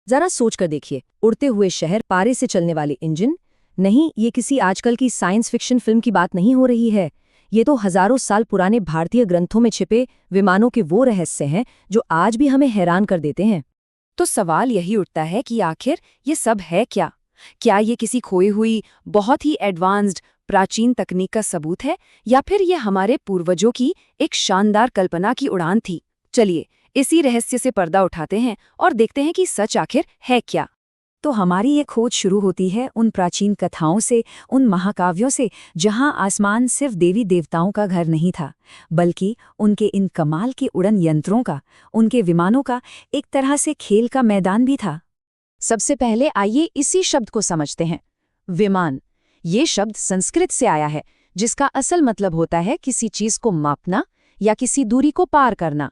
जरा सोच कर देखिए, उड़ते हुए शहर, पारे से चलने वाले इंजन। नहीं, ये किसी आजकल की साइंस फिक्शन फिल्म की बात नहीं हो रही है। ये तो हजारों साल पुराने भारतीय ग्रंथों में छिपे विमानों के वो रहस्य हैं जो आज भी हमें हैरान कर देते हैं। तो सवाल यही उठता है कि आखिर ये सब है क्या? क्या ये किसी खोई हुई, बहुत ही एडवांस्ड, प्राचीन तकनीक का सबूत है, या फिर ये हमारे पूर्वजों की एक शानदार कल्पना की उड़ान थी? चलिए, इसी रहस्य से पर्दा उठाते हैं और देखते हैं कि सच आखिर है क्या। तो हमारी ये खोज शुरू होती है उन प्राचीन कथाओं से, उन महाकाव्यों से, जहां आसमान सिर्फ देवी देवताओं का घर नहीं था, बल्कि उनके इन कमाल के उड़न यंत्रों का, उनके विमानों का एक तरह से खेल का मैदान भी था। सबसे पहले आइए इसी शब्द को समझते हैं। विमान। ये शब्द संस्कृत से आया है, जिसका असल मतलब होता है किसी चीज को मापना या किसी दूरी को पार करना।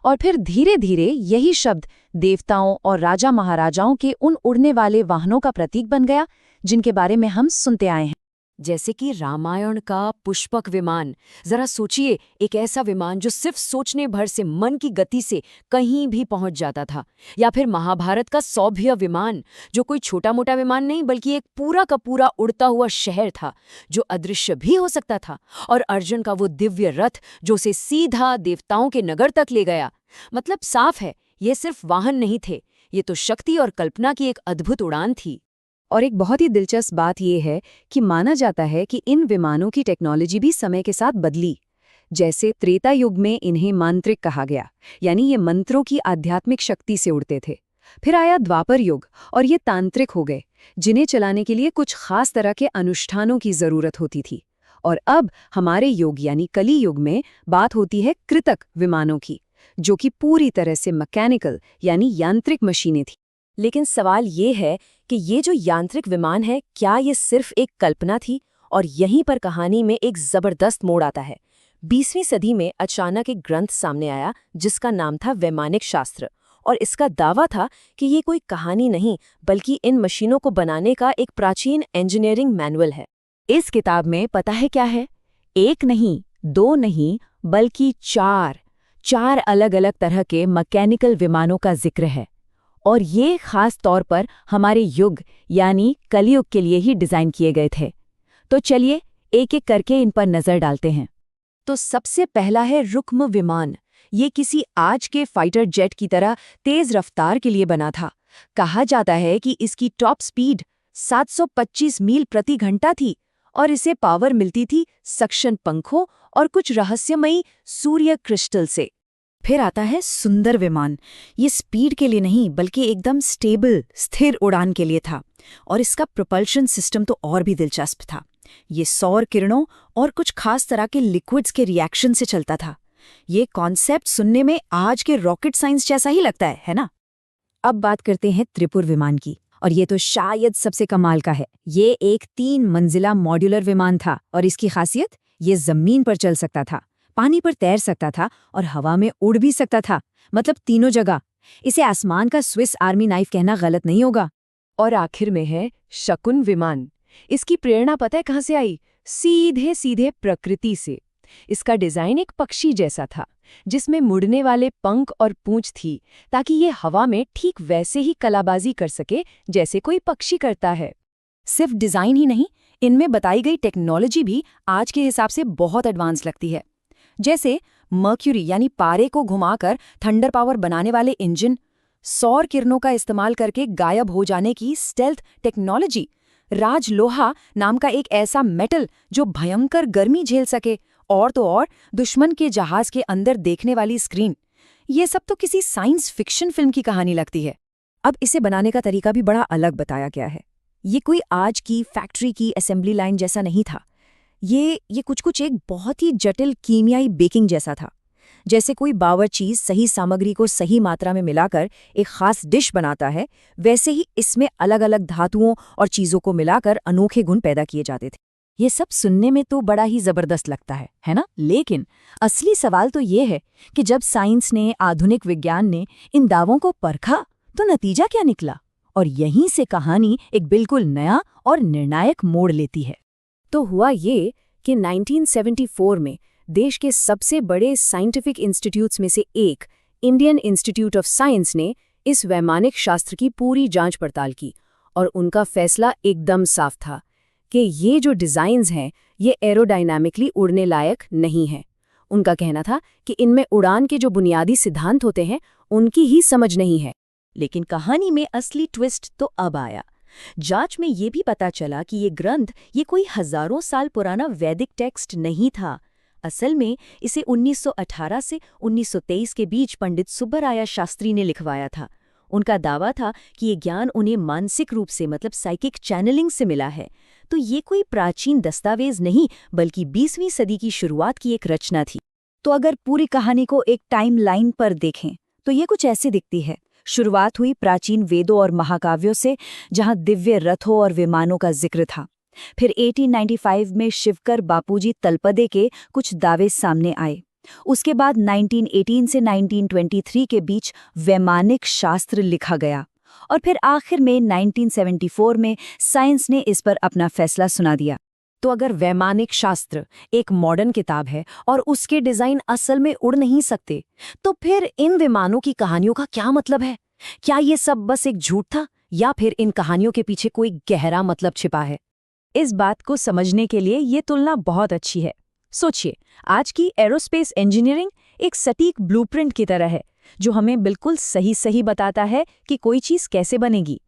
और फिर धीरे धीरे यही शब्द देवताओं और राजा महाराजाओं के उन उड़ने वाले वाहनों का प्रतीक बन गया, जिनके बारे में हम सुनते आए हैं। जैसे कि रामायण का पुष्पक विमान। जरा सोचिए, एक ऐसा विमान जो सिर्फ सोचने भर से मन की गति से कहीं भी पहुंच जाता था। या फिर महाभारत का सौभ्य विमान, जो कोई छोटा मोटा विमान नहीं बल्कि एक पूरा का पूरा उड़ता हुआ शहर था, जो अदृश्य भी हो सकता था। और अर्जुन का वो दिव्य रथ, जो उसे सीधा देवताओं के नगर तक ले गया। मतलब साफ है, ये सिर्फ वाहन नहीं थे, ये तो शक्ति और कल्पना की एक अद्भुत उड़ान थी। और एक बहुत ही दिलचस्प बात यह है कि माना जाता है कि इन विमानों की टेक्नोलॉजी भी समय के साथ बदली। जैसे त्रेता युग में इन्हें मांत्रिक कहा गया, यानी ये मंत्रों की आध्यात्मिक शक्ति से उड़ते थे। फिर आया द्वापर युग और ये तांत्रिक हो गए, जिन्हें चलाने के लिए कुछ खास तरह के अनुष्ठानों की जरूरत होती थी। और अब हमारे युग यानी कली युग में बात होती है कृतक विमानों की, जो कि पूरी तरह से मैकेनिकल यानी यांत्रिक मशीनें थी। लेकिन सवाल ये है कि ये जो यांत्रिक विमान है, क्या ये सिर्फ एक कल्पना थी? और यहीं पर कहानी में एक जबरदस्त मोड़ आता है। 20वीं सदी में अचानक एक ग्रंथ सामने आया जिसका नाम था वैमानिक शास्त्र, और इसका दावा था कि ये कोई कहानी नहीं बल्कि इन मशीनों को बनाने का एक प्राचीन इंजीनियरिंग मैनुअल है। इस किताब में पता है क्या है? एक नहीं, दो नहीं, बल्कि चार अलग अलग तरह के मैकेनिकल विमानों का जिक्र है। और ये खास तौर पर हमारे युग यानी कलियुग के लिए ही डिजाइन किए गए थे। तो चलिए एक एक करके इन पर नजर डालते हैं। तो सबसे पहला है रुक्म विमान। ये किसी आज के फाइटर जेट की तरह तेज रफ्तार के लिए बना था। कहा जाता है कि इसकी टॉप स्पीड 725 मील प्रति घंटा थी, और इसे पावर मिलती थी सक्शन पंखों और कुछ रहस्यमयी सूर्य क्रिस्टल से। फिर आता है सुंदर विमान। ये स्पीड के लिए नहीं बल्कि एकदम स्टेबल, स्थिर उड़ान के लिए था। और इसका प्रोपल्शन सिस्टम तो और भी दिलचस्प था। ये सौर किरणों और कुछ खास तरह के लिक्विड्स के रिएक्शन से चलता था। ये कॉन्सेप्ट सुनने में आज के रॉकेट साइंस जैसा ही लगता है ना? अब बात करते हैं त्रिपुर विमान की, और ये तो शायद सबसे कमाल का है। ये एक 3 मंजिला मॉड्यूलर विमान था, और इसकी खासियत, ये जमीन पर चल सकता था, पानी पर तैर सकता था और हवा में उड़ भी सकता था। मतलब तीनों जगह। इसे आसमान का स्विस आर्मी नाइफ कहना गलत नहीं होगा। और आखिर में है शकुन विमान। इसकी प्रेरणा पता है कहाँ से आई? सीधे सीधे प्रकृति से। इसका डिजाइन एक पक्षी जैसा था, जिसमें मुड़ने वाले पंख और पूंछ थी, ताकि ये हवा में ठीक वैसे ही कलाबाजी कर सके जैसे कोई पक्षी करता है। सिर्फ डिजाइन ही नहीं, इनमें बताई गई टेक्नोलॉजी भी आज के हिसाब से बहुत एडवांस लगती है। जैसे मर्क्यूरी यानी पारे को घुमाकर थंडर पावर बनाने वाले इंजन, सौर किरणों का इस्तेमाल करके गायब हो जाने की स्टेल्थ टेक्नोलॉजी, राज लोहा नाम का एक ऐसा मेटल जो भयंकर गर्मी झेल सके, और तो और दुश्मन के जहाज के अंदर देखने वाली स्क्रीन। ये सब तो किसी साइंस फिक्शन फिल्म की कहानी लगती है। अब इसे बनाने का तरीका भी बड़ा अलग बताया गया है। ये कोई आज की फैक्ट्री की असेंबली लाइन जैसा नहीं था। ये कुछ एक बहुत ही जटिल कीमियाई बेकिंग जैसा था। जैसे कोई बावर्ची सही सामग्री को सही मात्रा में मिलाकर एक खास डिश बनाता है, वैसे ही इसमें अलग अलग धातुओं और चीज़ों को मिलाकर अनोखे गुण पैदा किए जाते थे। ये सब सुनने में तो बड़ा ही जबरदस्त लगता है ना? लेकिन असली सवाल तो ये है कि जब साइंस ने, आधुनिक विज्ञान ने इन दावों को परखा, तो नतीजा क्या निकला? और यहीं से कहानी एक बिल्कुल नया और निर्णायक मोड़ लेती है। तो हुआ ये कि 1974 में देश के सबसे बड़े साइंटिफिक इंस्टीट्यूट्स में से एक, इंडियन इंस्टीट्यूट ऑफ साइंस ने इस वैमानिक शास्त्र की पूरी जांच पड़ताल की और उनका फैसला एकदम साफ था कि ये जो डिज़ाइंस हैं ये एरोडायनामिकली उड़ने लायक नहीं हैं। उनका कहना था कि इनमें उड़ान के जो बुनियादी सिद्धांत होते हैं उनकी ही समझ नहीं है। लेकिन कहानी में असली ट्विस्ट तो अब आया। जांच में ये भी पता चला कि ये ग्रंथ ये कोई हजारों साल पुराना वैदिक टेक्स्ट नहीं था। असल में इसे 1918 से 1923 के बीच पंडित सुब्बराया शास्त्री ने लिखवाया था। उनका दावा था कि ये ज्ञान उन्हें मानसिक रूप से मतलब साइकिक चैनलिंग से मिला है। तो ये कोई प्राचीन दस्तावेज नहीं बल्कि 20वीं सदी की शुरुआत की एक रचना थी। तो अगर पूरी कहानी को एक टाइम लाइन पर देखें तो ये कुछ ऐसी दिखती है। शुरुआत हुई प्राचीन वेदों और महाकाव्यों से, जहां दिव्य रथों और विमानों का जिक्र था। फिर 1895 में शिवकर बापूजी तलपदे के कुछ दावे सामने आए। उसके बाद 1918 से 1923 के बीच वैमानिक शास्त्र लिखा गया और फिर आखिर में 1974 में साइंस ने इस पर अपना फैसला सुना दिया। तो अगर वैमानिक शास्त्र एक मॉडर्न किताब है और उसके डिजाइन असल में उड़ नहीं सकते, तो फिर इन विमानों की कहानियों का क्या मतलब है? क्या ये सब बस एक झूठ था या फिर इन कहानियों के पीछे कोई गहरा मतलब छिपा है? इस बात को समझने के लिए ये तुलना बहुत अच्छी है। सोचिए, आज की एरोस्पेस इंजीनियरिंग एक सटीक ब्लूप्रिंट की तरह है जो हमें बिल्कुल सही बताता है कि कोई चीज कैसे बनेगी।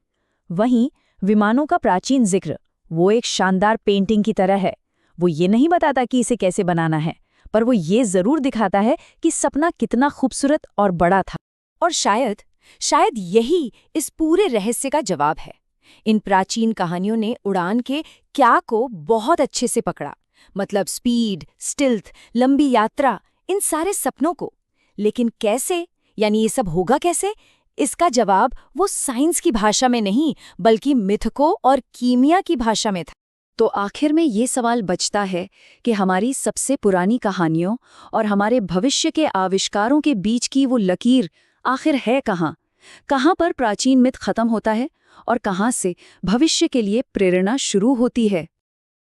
वहीं विमानों का प्राचीन जिक्र वो एक शानदार पेंटिंग की तरह है। वो ये नहीं बताता कि इसे कैसे बनाना है, पर वो ये जरूर दिखाता है कि सपना कितना खूबसूरत और बड़ा था। और शायद यही इस पूरे रहस्य का जवाब है। इन प्राचीन कहानियों ने उड़ान के क्या को बहुत अच्छे से पकड़ा, मतलब स्पीड, स्टिल्थ, लंबी यात्रा, इन सारे सपनों को। लेकिन कैसे, यानी ये सब होगा कैसे? इसका जवाब वो साइंस की भाषा में नहीं बल्कि मिथकों और कीमिया की भाषा में था। तो आखिर में ये सवाल बचता है कि हमारी सबसे पुरानी कहानियों और हमारे भविष्य के आविष्कारों के बीच की वो लकीर आखिर है कहाँ? कहाँ पर प्राचीन मिथ खत्म होता है और कहाँ से भविष्य के लिए प्रेरणा शुरू होती है?